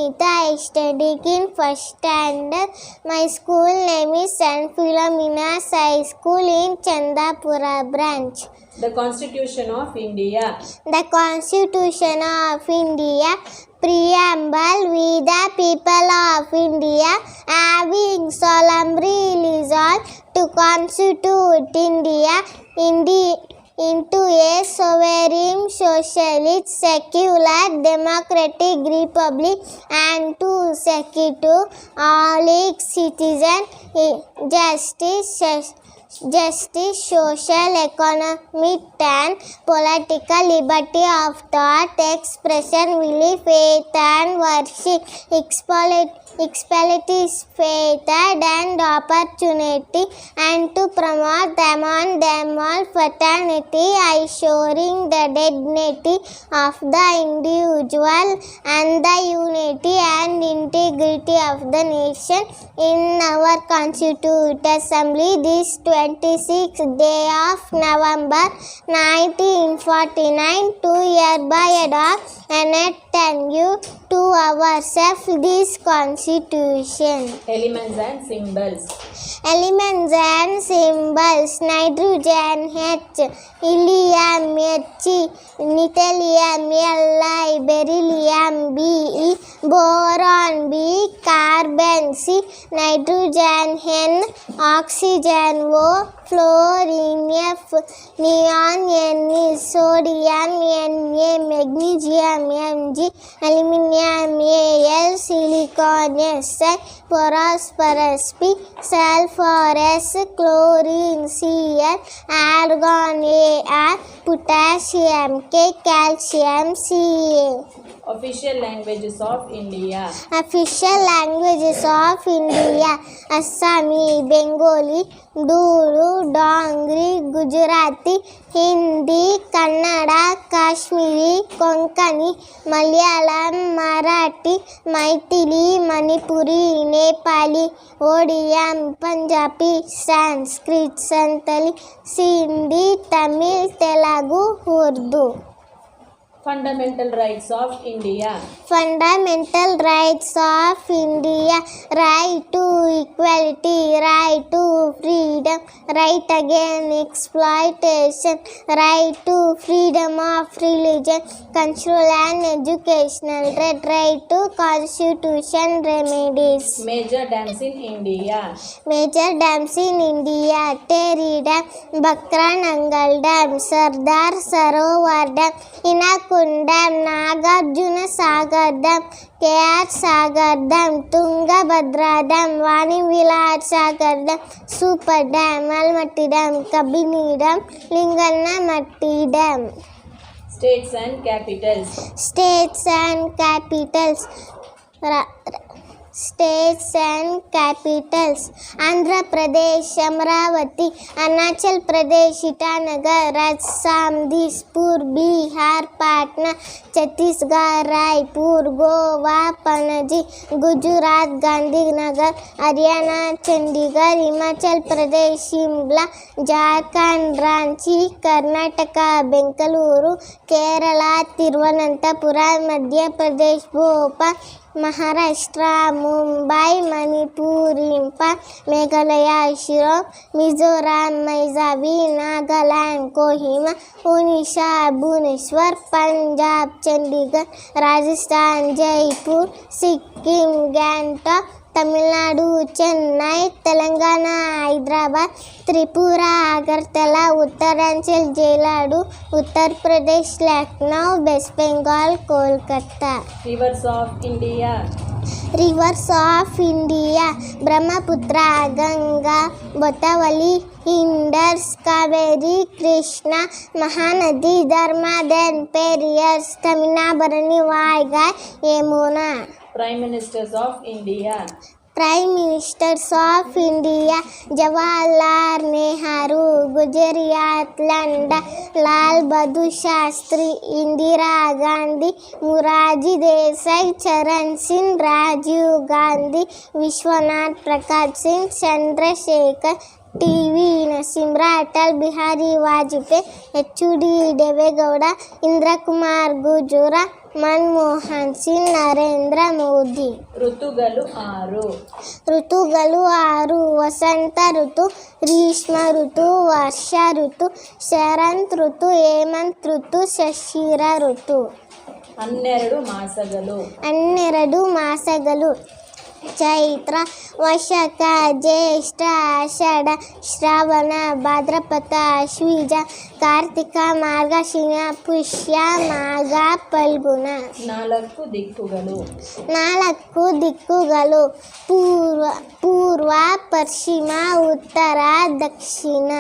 Sunita. I study in first standard. My school name is St. Philomena's High School in Chandapura branch. The Constitution of India. The Constitution of India. Preamble. We the people of India, having solemnly resolved to constitute India into a sovereign, socialist, secular, democratic republic, and to secure to all its citizens justice, social, economic, and political liberty of thought, expression, belief, faith, and worship, equality, faith, and opportunity, and to promote among them all fraternity, assuring the dignity of the individual and the unity and integrity of the nation. In our Constituent Assembly, this 26th day of November 1949, to hereby adopt and attend to ourselves this Constitution. Elements and symbols. Elements and symbols: nitrogen H, helium He, Nitelium Li, beryllium Be, boron B, carbon C, nitrogen N, oxygen O, fluorine F, neon N, sodium Na, magnesium Mg, aluminium Al, silicon Si, phosphorus P, sulfur S, chlorine Cl, argon Ar, potassium K, calcium Ca. Official languages of India. Official languages of India: Assami, Bengali, Urdu, Dongri, Gujarati, Hindi, Kannada, Kashmiri, Konkani, Malayalam, Marathi, Maithili, Manipuri, Nepali, Odia, Punjabi, Sanskrit, Santali, Sindhi, Tamil, Telugu, Urdu. Fundamental rights of India. Fundamental rights of India: right to equality, right to freedom, right against exploitation, right to freedom of religion, cultural and educational, right to constitution remedies. Major dams in India. Major dams in India: Tehri Dam, Bakranangal Dam, Sardar Sarovar Dam, Inakund Dam, Nagarjuna Sagar Dam, KR Sagar Dam, Tungabhadra Dam, Vani Vilar Sagar Dam, Super Dam, Almaty Dam, Kabini Dam, Linganna Matti Dam. States and capitals. States and capitals. States and capitals: Andhra Pradesh, Amravati, Arunachal Pradesh, Itanagar, Assam, Dispur, Bihar, Patna, Chhattisgarh, Raipur, Goa, Panaji, Gujarat, Gandhinagar, Haryana, Chandigarh, Himachal Pradesh, Shimla, Jharkhand, Ranchi, Karnataka, Bengaluru, Kerala, Thiruvananthapuram, Madhya Pradesh, Bhopal, Maharashtra, Mumbai, Manipur, Imphal, Meghalaya, Shillong, Mizoram, Maizavi, Nagaland, Kohima, Odisha, Bhubaneswar, Punjab, Chandigarh, Rajasthan, Jaipur, Sikkim, Gangtok, Tamil Nadu, Chennai, Telangana, Hyderabad, Tripura, Agartala, Uttaranchal, Jeladu, Uttar Pradesh, Lucknow, West Bengal, Kolkata. Rivers of India. Rivers of India: Brahmaputra, Ganga, Gotavali, Indus, Kaveri, Krishna, Mahanadi, Dharma, Periyar, Tamina, Vaigai, Yamuna. Prime Ministers of India. Prime Ministers of India: Jawaharlal Nehru, Gujarat Landa, Lal Bahadur Shastri, Indira Gandhi, Morarji Desai, Charan Singh, Rajiv Gandhi, Vishwanath Prakash Singh, Chandrasekhar, TV Narasimha, Atal Bihari Vajpayee, HUD Deve Gowda, Indrakumar Gurjar, Manmohan Singh, Narendra Modi. ಋತುಗಳು 6. ಋತುಗಳು 6: ವಸಂತ ಋತು, ಗ್ರೀಷ್ಮ ಋತು, ವರ್ಷಾ ಋತು, ಶರತ್ ಋತು, ಹೇಮಂತ್ ಋತು, ಶಿಶಿರ ಋತು. 12 ಮಾಸಗಳು. 12 ಮಾಸಗಳು: ಚೈತ್ರ, ವೈಶಾಖ, ಜ್ಯೇಷ್ಠ, ಆಷಾಢ, ಶ್ರಾವಣ, ಭಾದ್ರಪದ, ಆಶ್ವೀಜ, ಕಾರ್ತಿಕ, ಮಾರ್ಗಶಿರ, ಪುಷ್ಯ, ಮಾಘ, ಫಲ್ಗುಣ. 4 ದಿಕ್ಕುಗಳು. 4 ದಿಕ್ಕುಗಳು: ಪೂರ್ವ, ಪಶ್ಚಿಮ, ಉತ್ತರ, ದಕ್ಷಿಣ.